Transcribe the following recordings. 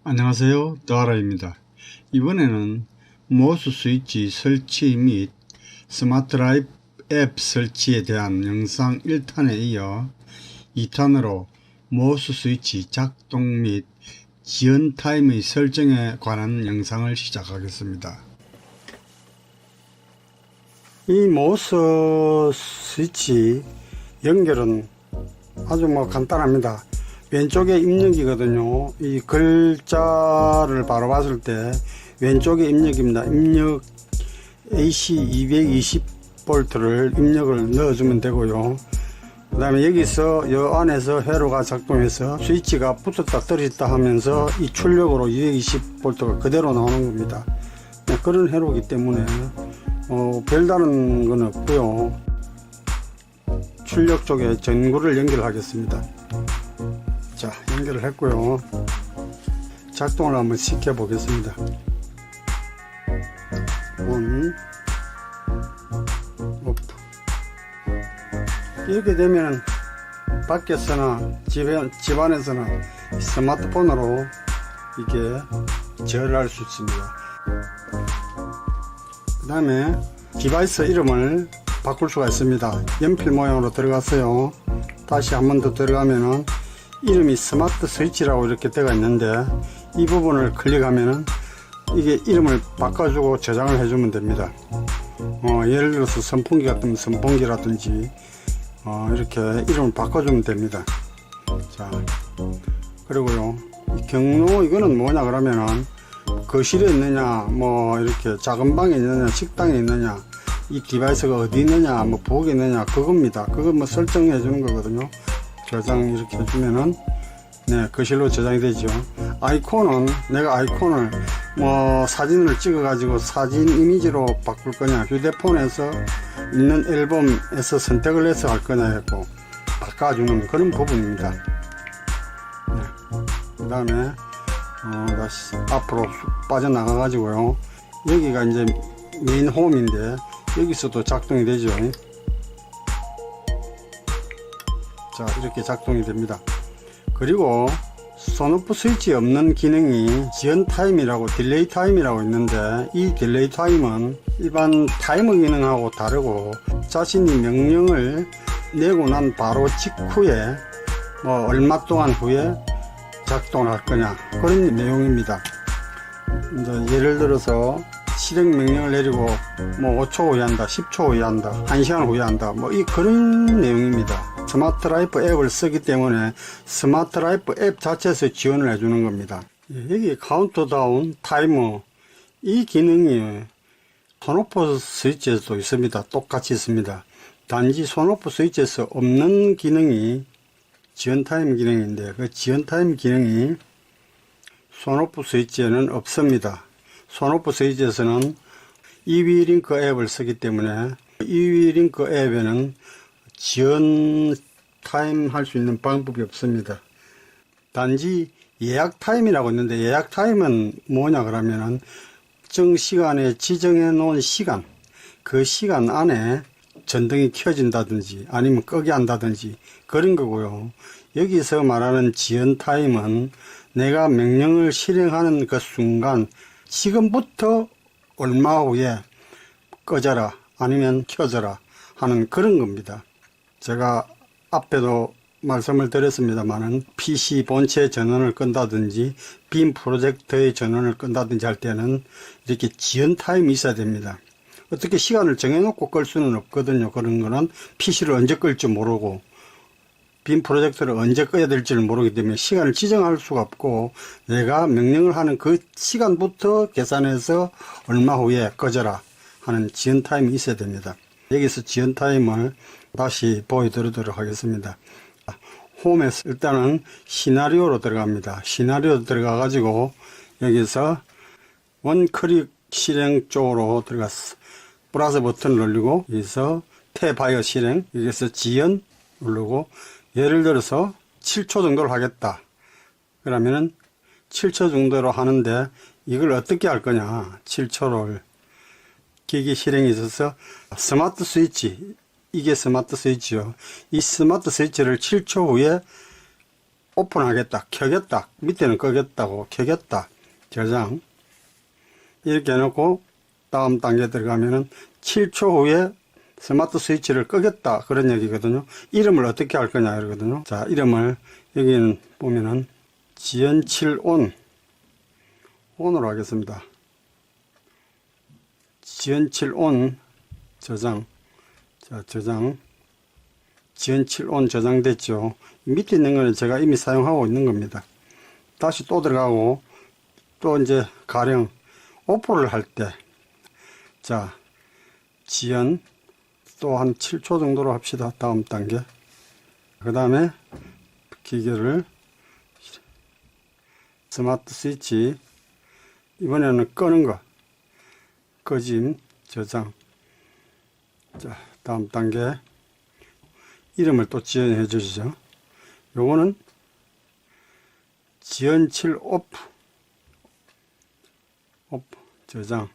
안녕하세요, 더하라입니다. 이번에는 모스 스위치 설치 및 스마트 라이프 앱 설치에 대한 영상 1탄에 이어 2탄으로 모스 스위치 작동 및 지연 타임의 설정에 관한 영상을 시작하겠습니다. 이 모스 스위치 연결은 아주 간단합니다. 왼쪽에 입력이거든요. 이 글자를 바로 봤을 때 왼쪽에 입력입니다. 입력 AC 220V를 입력을 넣어주면 되고요. 그 다음에 여기서 이 안에서 회로가 작동해서 스위치가 붙었다 떨어졌다 하면서 이 출력으로 220V가 그대로 나오는 겁니다. 그런 회로이기 때문에 별다른 건 없고요. 출력 쪽에 전구를 연결하겠습니다. 자, 연결을 했고요. 작동을 한번 시켜 보겠습니다. 온, 오프. 이렇게 되면 밖에서나 집안에서나 스마트폰으로 이게 제어할 수 있습니다. 그 다음에 디바이스 이름을 바꿀 수가 있습니다. 연필 모양으로 들어갔어요. 다시 한 번 더 들어가면은 이름이 스마트 스위치라고 이렇게 되어 있는데 이 부분을 클릭하면은 이게 이름을 바꿔주고 저장을 해주면 됩니다. 예를 들어서 선풍기 같으면 선풍기라든지 이렇게 이름을 바꿔주면 됩니다. 자, 그리고요, 이 경로 이거는 뭐냐 그러면은 거실에 있느냐, 이렇게 작은 방에 있느냐, 식당에 있느냐, 이 디바이스가 어디 있느냐, 부엌에 있느냐, 그겁니다. 그거 설정해 주는 거거든요. 저장 이렇게 해주면은 거실로 저장이 되죠. 아이콘은 내가 아이콘을 사진을 찍어 가지고 사진 이미지로 바꿀 거냐, 휴대폰에서 있는 앨범에서 선택을 해서 할 거냐 했고 바꿔주는 그런 부분입니다. 그 다음에 다시 앞으로 쑥 빠져나가 가지고요, 여기가 이제 메인 홈인데 여기서도 작동이 되죠. 자, 이렇게 작동이 됩니다. 그리고 손오프 스위치 없는 기능이 지연 타임이라고 딜레이 타임이라고 있는데, 이 딜레이 타임은 일반 타이머 기능하고 다르고 자신이 명령을 내고 난 바로 직후에 얼마 동안 후에 작동을 할 거냐, 그런 내용입니다. 이제 예를 들어서 실행 명령을 내리고 5초 후에 한다, 10초 후에 한다, 1시간 후에 한다, 그런 내용입니다. 스마트 라이프 앱을 쓰기 때문에 스마트 라이프 앱 자체에서 지원을 해주는 겁니다. 여기 카운트다운, 타이머, 이 기능이 손오프 스위치에서도 있습니다. 똑같이 있습니다. 단지 손오프 스위치에서 없는 기능이 지연 타임 기능인데, 그 지연 타임 기능이 손오프 스위치에는 없습니다. 손오프 스위치에서는 이위링크 앱을 쓰기 때문에 이위링크 앱에는 지연 타임 할 수 있는 방법이 없습니다. 단지 예약 타임이라고 있는데, 예약 타임은 뭐냐 그러면은 특정 시간에 지정해 놓은 시간, 그 시간 안에 전등이 켜진다든지 아니면 끄게 한다든지 그런 거고요. 여기서 말하는 지연 타임은 내가 명령을 실행하는 그 순간, 지금부터 얼마 후에 꺼져라 아니면 켜져라 하는 그런 겁니다. 제가 앞에도 말씀을 드렸습니다만은 PC 본체 전원을 끈다든지 빔 프로젝터의 전원을 끈다든지 할 때는 이렇게 지연 타임이 있어야 됩니다. 어떻게 시간을 정해놓고 끌 수는 없거든요. 그런 거는 PC를 언제 끌지 모르고 빔 프로젝터를 언제 꺼야 될지를 모르기 때문에 시간을 지정할 수가 없고, 내가 명령을 하는 그 시간부터 계산해서 얼마 후에 꺼져라 하는 지연 타임이 있어야 됩니다. 여기서 지연 타임을 다시 보여드리도록 하겠습니다. 홈에서 일단은 시나리오로 들어갑니다. 시나리오 들어가 가지고 여기서 원클릭 실행 쪽으로 들어갔어. 플러스 버튼을 누르고 여기서 태바이어 실행, 여기서 지연 누르고, 예를 들어서 7초 정도를 하겠다 그러면은 7초 정도로 하는데, 이걸 어떻게 할 거냐, 7초를 기기 실행에 있어서 스마트 스위치, 이게 스마트 스위치요. 이 스마트 스위치를 7초 후에 오픈하겠다, 켜겠다, 밑에는 끄겠다고, 켜겠다, 저장. 이렇게 해놓고 다음 단계 들어가면은 7초 후에 스마트 스위치를 끄겠다, 그런 얘기거든요. 이름을 어떻게 할 거냐 이러거든요. 자, 이름을 여기는 보면은 지연7온 온으로 하겠습니다. 지연7온 저장. 자, 저장. 지연7온 저장됐죠. 밑에 있는 거는 제가 이미 사용하고 있는 겁니다. 다시 또 들어가고, 또 이제 가령 오프를 할 때, 자, 지연 또 한 7초 정도로 합시다. 다음 단계. 그 다음에 기계를 스마트 스위치, 이번에는 끄는 거, 꺼짐, 저장. 자, 다음 단계. 이름을 또 지연해 주시죠. 요거는 지연7 오프, 저장,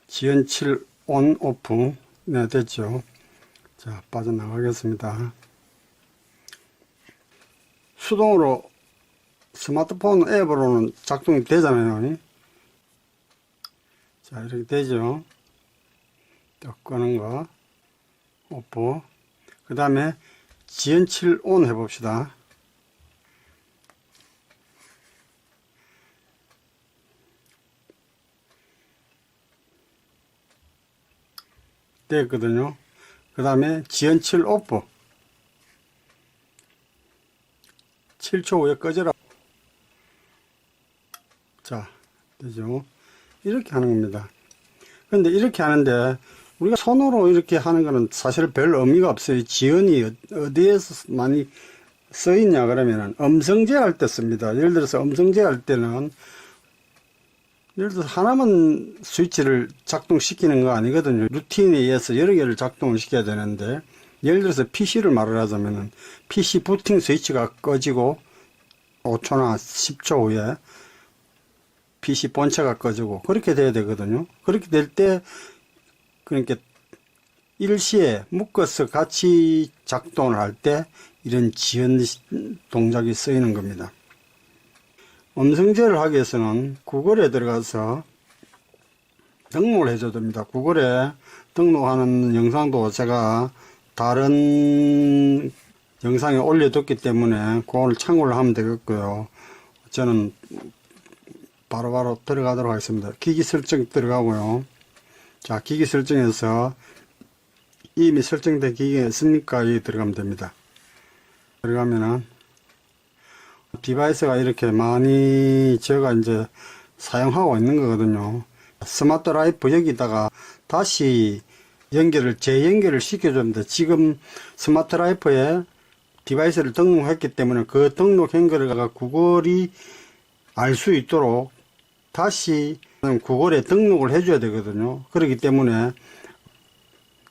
지연7 온 오프. 네, 됐죠. 자, 빠져나가겠습니다. 수동으로 스마트폰 앱으로는 작동이 되잖아요. 자, 이렇게 되죠. 또 끄는 거, 오프. 그 다음에 지연7 온 해봅시다. 됐거든요. 그 다음에 지연7 오프. 7초 후에 꺼져라. 자, 되죠. 이렇게 하는 겁니다. 근데 이렇게 하는데 우리가 손으로 이렇게 하는 거는 사실 별 의미가 없어요. 지연이 어디에서 많이 쓰이냐 그러면은 음성제 할 때 씁니다. 예를 들어서 음성제 할 때는 예를 들어서 하나만 스위치를 작동시키는 거 아니거든요. 루틴에 의해서 여러 개를 작동을 시켜야 되는데, 예를 들어서 PC를 말을 하자면은 PC 부팅 스위치가 꺼지고 5초나 10초 후에 PC 본체가 꺼지고 그렇게 돼야 되거든요. 그렇게 될 때 그러니까 일시에 묶어서 같이 작동을 할 때 이런 지연 동작이 쓰이는 겁니다. 음성제를 하기 위해서는 구글에 들어가서 등록을 해줘야 됩니다. 구글에 등록하는 영상도 제가 다른 영상에 올려뒀기 때문에 그걸 참고를 하면 되겠고요. 저는 바로바로 들어가도록 하겠습니다. 기기 설정 들어가고요. 자, 기기 설정에서 이미 설정된 기기가 있습니까? 여기 들어가면 됩니다. 들어가면은 디바이스가 이렇게 많이 제가 이제 사용하고 있는 거거든요. 스마트 라이프 여기다가 다시 재연결을 시켜줍니다. 지금 스마트 라이프에 디바이스를 등록했기 때문에 그 등록 연결을 구글이 알 수 있도록 다시 구글에 등록을 해줘야 되거든요. 그렇기 때문에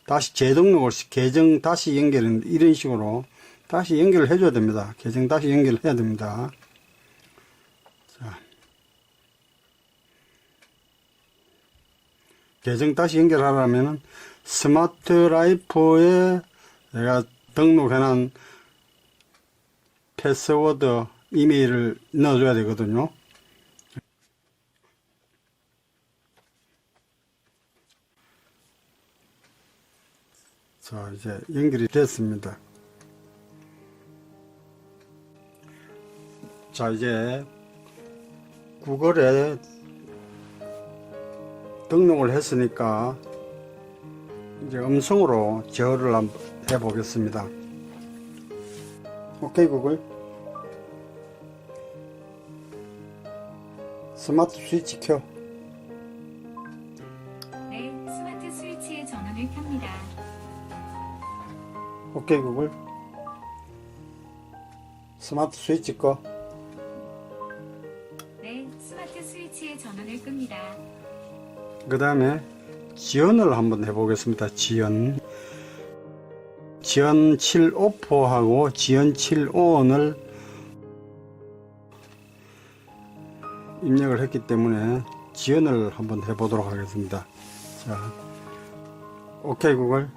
다시 재등록을, 계정 다시 연결은 이런 식으로 다시 연결을 해줘야 됩니다. 계정 다시 연결을 해야 됩니다. 자, 계정 다시 연결하려면 스마트 라이프에 내가 등록해놓은 패스워드 이메일을 넣어줘야 되거든요. 자, 이제 연결이 됐습니다. 자, 이제 구글에 등록을 했으니까 이제 음성으로 제어를 한번 해 보겠습니다. 오케이 구글, 스마트 스위치 켜. 네, 스마트 스위치의 전원을 켭니다. 오케이 구글, 스마트 스위치 꺼. 네, 스마트 스위치의 전원을 끕니다. 그 다음에 지연을 한번 해보겠습니다. 지연 7 오프하고 지연 7 온을 입력을 했기 때문에 지연을 한번 해보도록 하겠습니다. 자, 오케이 구글,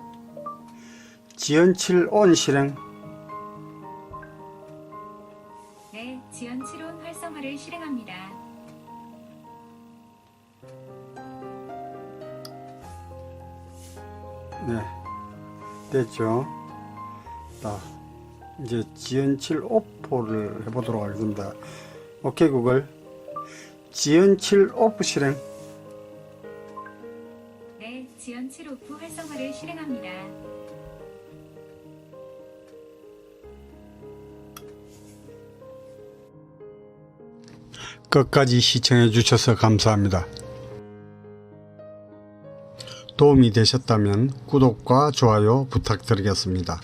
지연 7온 실행. 네, 지연 7온 활성화를 실행합니다. 네, 됐죠. 자, 이제 지연 7 오프를 해보도록 하겠습니다. 오케이 구글, 지연 7 오프 실행. 네, 지연 7 오프 활성화를 실행합니다. 끝까지 시청해 주셔서 감사합니다. 도움이 되셨다면 구독과 좋아요 부탁드리겠습니다.